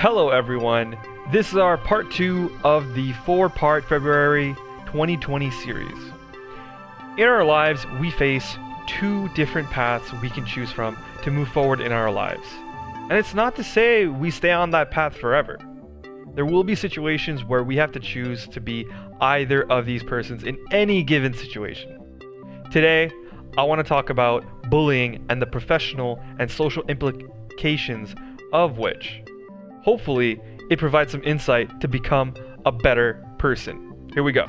Hello everyone, this is our part 2 of the 4-part February 2020 series. In our lives, we face 2 different paths we can choose from to move forward in our lives. And it's not to say we stay on that path forever. There will be situations where we have to choose to be either of these persons in any given situation. Today, I want to talk about bullying and the professional and social implications of which. Hopefully, it provides some insight to become a better person. Here we go.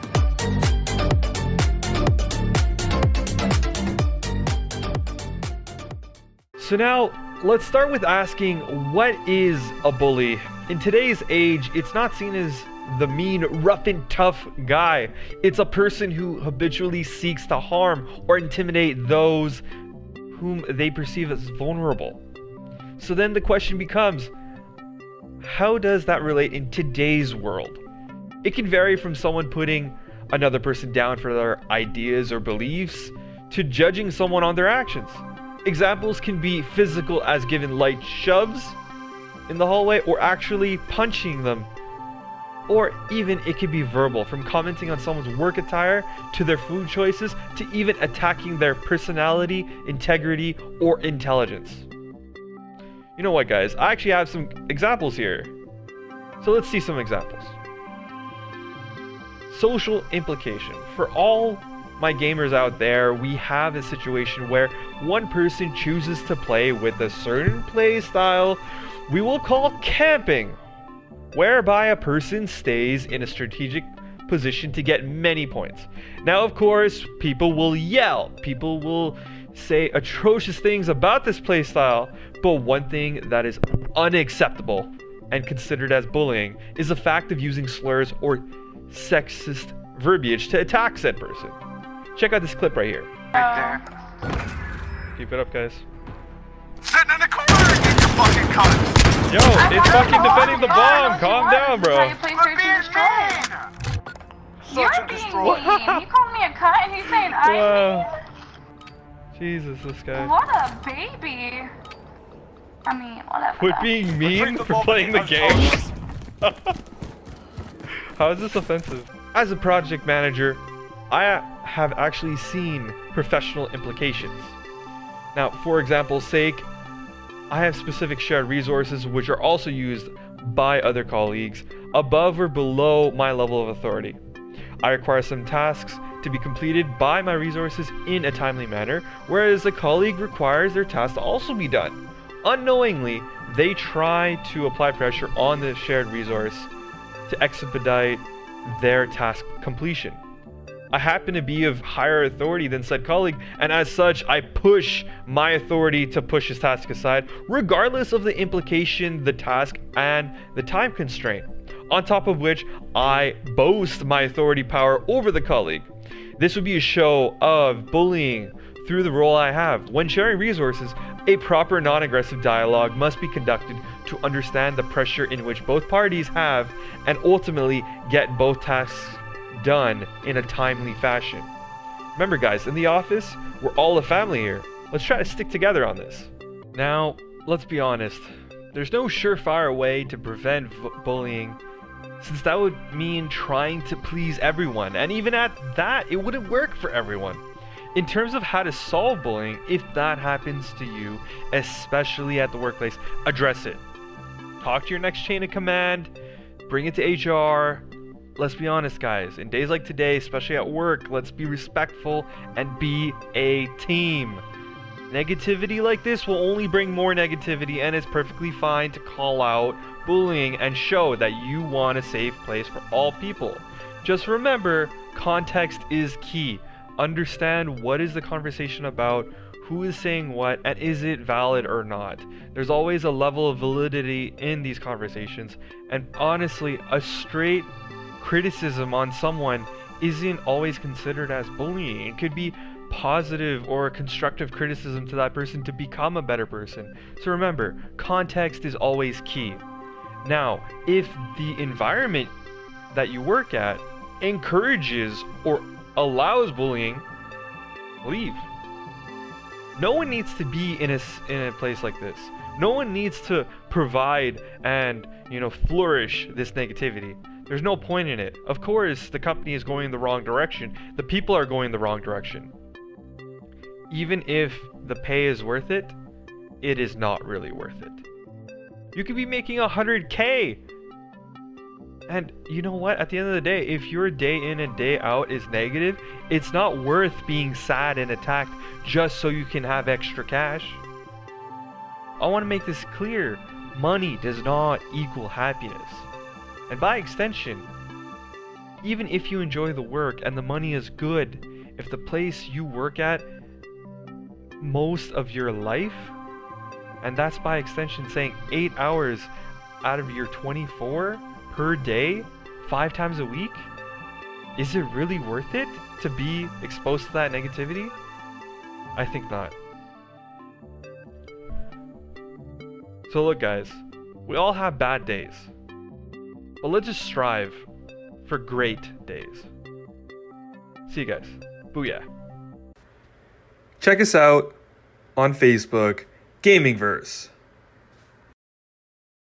So now, let's start with asking, what is a bully? In today's age, it's not seen as the mean, rough and tough guy. It's a person who habitually seeks to harm or intimidate those whom they perceive as vulnerable. So then the question becomes, how does that relate in today's world? It can vary from someone putting another person down for their ideas or beliefs to judging someone on their actions. Examples can be physical, as given light shoves in the hallway, or actually punching them. Or even it could be verbal, from commenting on someone's work attire to their food choices to even attacking their personality, integrity, or intelligence. You know what, guys? I actually have some examples here. So let's see some examples. Social implication. For all my gamers out there, we have a situation where one person chooses to play with a certain play style we will call camping, whereby a person stays in a strategic position to get many points. Now, of course, people will yell, people will say atrocious things about this playstyle, but one thing that is unacceptable and considered as bullying is the fact of using slurs or sexist verbiage to attack said person. Check out this clip right here. Right there. Keep it up, guys. Sitting in the corner, get your fucking cunt! Yo, it's fucking defending the bomb. Calm down, bro. I'm being mean! You're Such a being destroyer. mean. He called me a cunt and he's saying I'm Wow. mean? Jesus, this guy. What a baby. I mean, whatever. Quit being mean the for ball playing the and game. How is this offensive? As a project manager, I have actually seen professional implications. Now, for example's sake, I have specific shared resources which are also used by other colleagues above or below my level of authority. I require some tasks to be completed by my resources in a timely manner, whereas a colleague requires their task to also be done. Unknowingly, they try to apply pressure on the shared resource to expedite their task completion. I happen to be of higher authority than said colleague, and as such, I push my authority to push his task aside, regardless of the implication, the task, and the time constraint. On top of which, I boast my authority power over the colleague. This would be a show of bullying through the role I have. When sharing resources, a proper non-aggressive dialogue must be conducted to understand the pressure in which both parties have and ultimately get both tasks done in a timely fashion. Remember, guys, in the office, we're all a family here. Let's try to stick together on this. Now, let's be honest. There's no surefire way to prevent bullying, since that would mean trying to please everyone, and even at that, it wouldn't work for everyone. In terms of how to solve bullying, if that happens to you, especially at the workplace, address it. Talk to your next chain of command, bring it to HR. Let's be honest, guys, in days like today, especially at work, let's be respectful and be a team. Negativity like this will only bring more negativity, and it's perfectly fine to call out bullying and show that you want a safe place for all people. Just remember, context is key. Understand what is the conversation about, who is saying what, and is it valid or not. There's always a level of validity in these conversations, and honestly, a straight criticism on someone isn't always considered as bullying. It could be positive or constructive criticism to that person to become a better person. So remember, context is always key. Now, if the environment that you work at encourages or allows bullying, leave. No one needs to be in a place like this. No one needs to provide and, flourish this negativity. There's no point in it. Of course, the company is going in the wrong direction. The people are going the wrong direction. Even if the pay is worth it, it is not really worth it. You could be making 100K. And you know what? At the end of the day, if your day in and day out is negative, it's not worth being sad and attacked just so you can have extra cash. I want to make this clear. Money does not equal happiness. And by extension, even if you enjoy the work and the money is good, if the place you work at most of your life, and that's by extension saying 8 hours out of your 24 per day, 5 times a week, is it really worth it to be exposed to that negativity? I think not. So look guys, we all have bad days, but let's just strive for great days. See you guys. Booyah. Check us out on Facebook, Gamingverse.